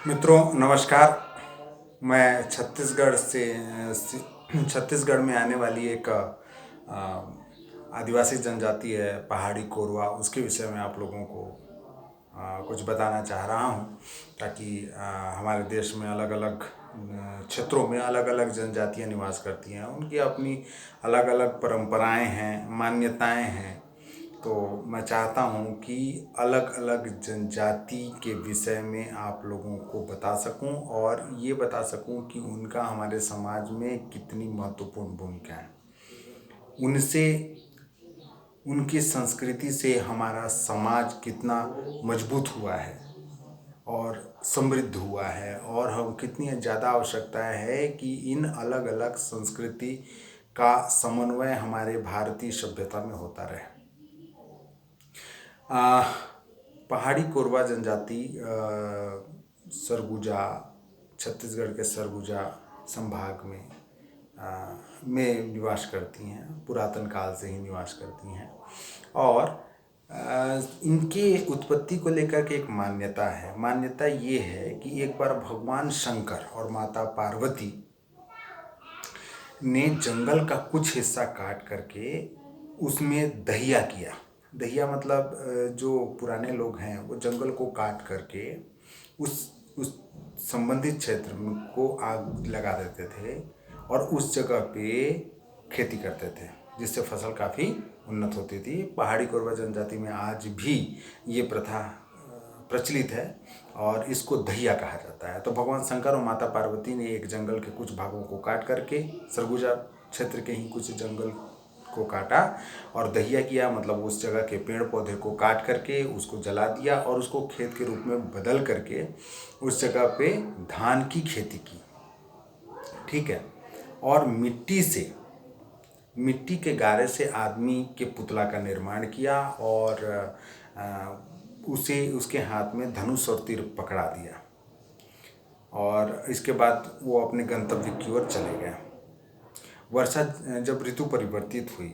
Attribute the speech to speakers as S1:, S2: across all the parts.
S1: मित्रों नमस्कार। मैं छत्तीसगढ़ में आने वाली एक आदिवासी जनजाति है पहाड़ी कोरवा, उसके विषय में आप लोगों को कुछ बताना चाह रहा हूँ, ताकि हमारे देश में अलग अलग क्षेत्रों में अलग अलग जनजातियाँ निवास करती हैं। उनकी अपनी अलग अलग परंपराएं हैं, मान्यताएं हैं। तो मैं चाहता हूँ कि अलग अलग जनजाति के विषय में आप लोगों को बता सकूँ और ये बता सकूँ कि उनका हमारे समाज में कितनी महत्वपूर्ण भूमिका है। उनसे, उनकी संस्कृति से हमारा समाज कितना मजबूत हुआ है और समृद्ध हुआ है, और हम कितनी ज़्यादा आवश्यकता है कि इन अलग अलग संस्कृति का समन्वय हमारे भारतीय सभ्यता में होता रहे। पहाड़ी कोरवा जनजाति सरगुजा, छत्तीसगढ़ के सरगुजा संभाग में निवास करती हैं, पुरातन काल से ही निवास करती हैं। और इनके उत्पत्ति को लेकर के एक मान्यता है। मान्यता ये है कि एक बार भगवान शंकर और माता पार्वती ने जंगल का कुछ हिस्सा काट करके उसमें दहिया किया। दहिया मतलब जो पुराने लोग हैं वो जंगल को काट करके उस संबंधित क्षेत्र को आग लगा देते थे और उस जगह पे खेती करते थे, जिससे फसल काफ़ी उन्नत होती थी। पहाड़ी कोरवा जनजाति में आज भी ये प्रथा प्रचलित है और इसको दहिया कहा जाता है। तो भगवान शंकर और माता पार्वती ने एक जंगल के कुछ भागों को काट करके, सरगुजा क्षेत्र के ही कुछ जंगल को काटा और दहिया किया। मतलब उस जगह के पेड़ पौधे को काट करके उसको जला दिया और उसको खेत के रूप में बदल करके उस जगह पे धान की खेती की। ठीक है। और मिट्टी के गारे से आदमी के पुतला का निर्माण किया और उसे उसके हाथ में धनुष और तीर पकड़ा दिया और इसके बाद वो अपने गंतव्य की ओर चले गए। वर्षा जब ऋतु परिवर्तित हुई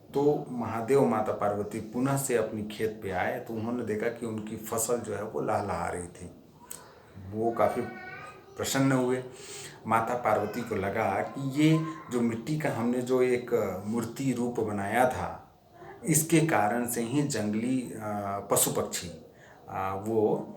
S1: तो महादेव माता पार्वती पुनः से अपनी खेत पे आए, तो उन्होंने देखा कि उनकी फसल जो है वो लहलहा रही थी। वो काफ़ी प्रसन्न हुए। माता पार्वती को लगा कि ये जो मिट्टी का हमने जो एक मूर्ति रूप बनाया था, इसके कारण से ही जंगली पशु पक्षी वो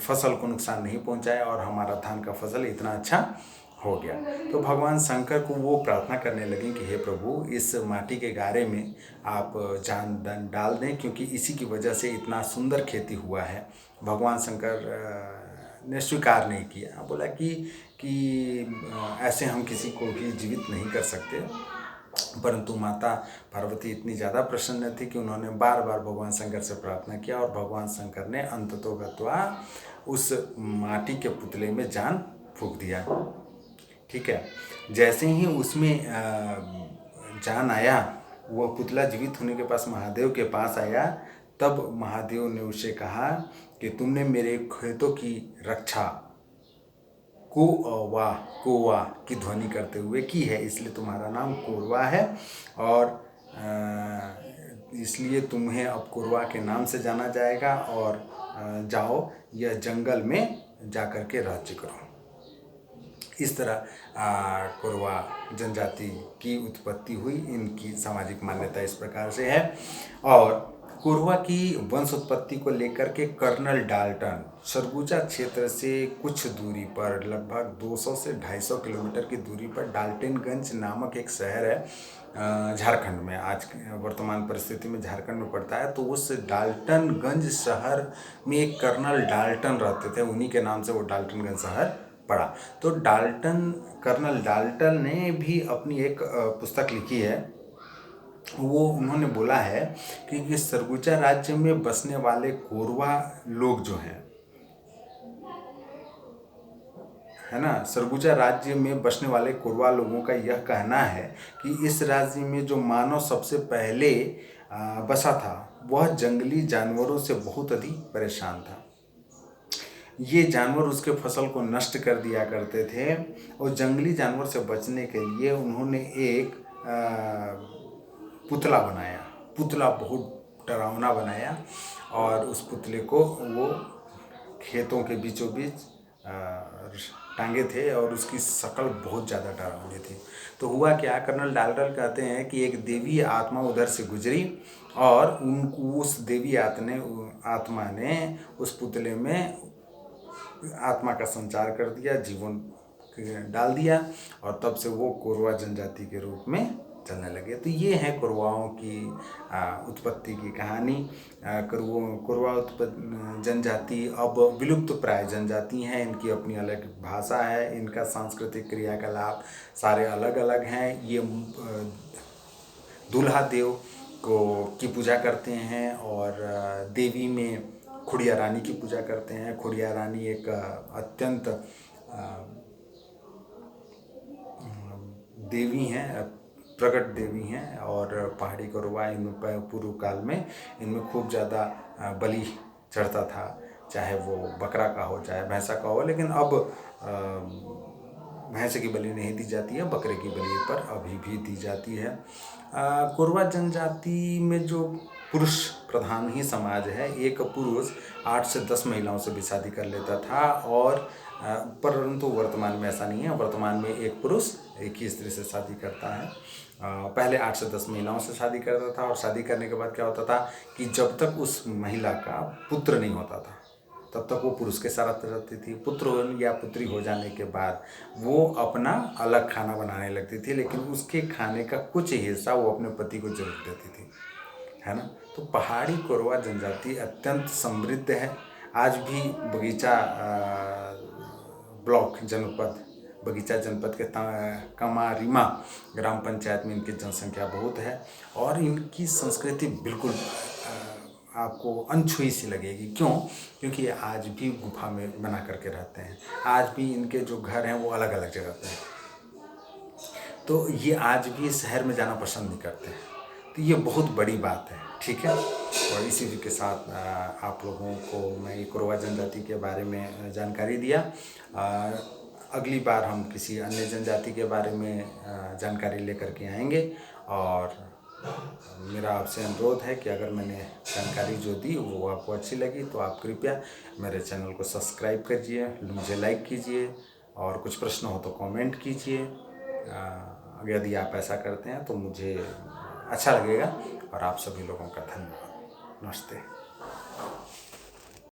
S1: फसल को नुकसान नहीं पहुंचाया और हमारा धान का फसल इतना अच्छा हो गया। तो भगवान शंकर को वो प्रार्थना करने लगे कि हे प्रभु, इस माटी के गारे में आप जान डाल दें, क्योंकि इसी की वजह से इतना सुंदर खेती हुआ है। भगवान शंकर ने स्वीकार नहीं किया, बोला कि ऐसे हम किसी को भी जीवित नहीं कर सकते। परंतु माता पार्वती इतनी ज़्यादा प्रसन्न थी कि उन्होंने बार बार भगवान शंकर से प्रार्थना किया और भगवान शंकर ने अंततोगत्वा उस माटी के पुतले में जान फूंक दिया। ठीक है। जैसे ही उसमें जान आया, वह पुतला जीवित होने के पास महादेव के पास आया, तब महादेव ने उसे कहा कि तुमने मेरे खेतों की रक्षा कोवा की ध्वनि करते हुए की है, इसलिए तुम्हारा नाम कोरवा है और इसलिए तुम्हें अब कोरवा के नाम से जाना जाएगा। और जाओ, यह जंगल में जाकर के राज्य करो। इस तरह कोरवा जनजाति की उत्पत्ति हुई। इनकी सामाजिक मान्यता इस प्रकार से है। और कोरवा की वंश उत्पत्ति को लेकर के कर्नल डाल्टन सरगुजा क्षेत्र से कुछ दूरी पर, लगभग 200 से 250 किलोमीटर की दूरी पर डाल्टनगंज नामक एक शहर है झारखंड में। आज वर्तमान परिस्थिति में झारखंड में पड़ता है। तो उस डाल्टनगंज शहर में एक कर्नल डाल्टन रहते थे, उन्हीं के नाम से वो डाल्टनगंज शहर पड़ा। तो कर्नल डाल्टन ने भी अपनी एक पुस्तक लिखी है। वो उन्होंने बोला है कि सरगुजा राज्य में बसने वाले कोरवा लोग जो हैं, है ना, सरगुजा राज्य में बसने वाले कोरवा लोगों का यह कहना है कि इस राज्य में जो मानव सबसे पहले बसा था, वह जंगली जानवरों से बहुत अधिक परेशान था। ये जानवर उसके फसल को नष्ट कर दिया करते थे और जंगली जानवर से बचने के लिए उन्होंने एक पुतला बनाया। पुतला बहुत डरावना बनाया और उस पुतले को वो खेतों के बीचों बीच टांगे थे और उसकी शक्ल बहुत ज़्यादा डरावनी थी। तो हुआ क्या, कर्नल डाल्टन कहते हैं कि एक देवी आत्मा उधर से गुजरी और उस देवी आत्मा ने उस पुतले में आत्मा का संचार कर दिया, जीवन डाल दिया और तब से वो कोरवा जनजाति के रूप में चलने लगे। तो ये है कोरवाओं की उत्पत्ति की कहानी। कोरवा जनजाति अब विलुप्त प्राय जनजाति हैं। इनकी अपनी अलग भाषा है, इनका सांस्कृतिक क्रियाकलाप सारे अलग अलग हैं। ये दूल्हा देव की पूजा करते हैं और देवी में खुड़िया रानी की पूजा करते हैं। खुड़िया रानी एक अत्यंत देवी हैं, प्रकट देवी हैं और पहाड़ी कोरवा इनमें पूर्व काल में इनमें खूब ज़्यादा बलि चढ़ता था, चाहे वो बकरा का हो चाहे भैंसा का हो। लेकिन अब भैंस की बलि नहीं दी जाती है, बकरे की बलि पर अभी भी दी जाती है। कोरवा जनजाति में जो पुरुष प्रधान ही समाज है, एक पुरुष 8 से 10 महिलाओं से भी शादी कर लेता था और परंतु वर्तमान में ऐसा नहीं है। वर्तमान में एक पुरुष एक ही स्त्री से शादी करता है। पहले 8 से 10 महिलाओं से शादी करता था और शादी करने के बाद क्या होता था कि जब तक उस महिला का पुत्र नहीं होता था तब तक वो पुरुष के साथ रहती थी। पुत्र या पुत्री हो जाने के बाद वो अपना अलग खाना बनाने लगती थी, लेकिन उसके खाने का कुछ हिस्सा वो अपने पति को जरूर देती थी, है ना। तो पहाड़ी कोरवा जनजाति अत्यंत समृद्ध है। आज भी बगीचा ब्लॉक जनपद बगीचा जनपद के कमारिमा ग्राम पंचायत में इनकी जनसंख्या बहुत है और इनकी संस्कृति बिल्कुल आपको अनछुई सी लगेगी। क्यों? क्योंकि ये आज भी गुफा में बना करके रहते हैं। आज भी इनके जो घर हैं वो अलग अलग जगह पे हैं। तो ये आज भी शहर में जाना पसंद नहीं करते हैं। तो ये बहुत बड़ी बात है, ठीक है। और इसी के साथ आप लोगों को मैं कोरवा जनजाति के बारे में जानकारी दिया। अगली बार हम किसी अन्य जनजाति के बारे में जानकारी लेकर के आएंगे और मेरा आपसे अनुरोध है कि अगर मैंने जानकारी जो दी वो आपको अच्छी लगी तो आप कृपया मेरे चैनल को सब्सक्राइब कीजिए, मुझे लाइक कीजिए और कुछ प्रश्न हो तो कमेंट कीजिए। यदि आप ऐसा करते हैं तो मुझे अच्छा लगेगा और आप सभी लोगों का धन्यवाद। नमस्ते।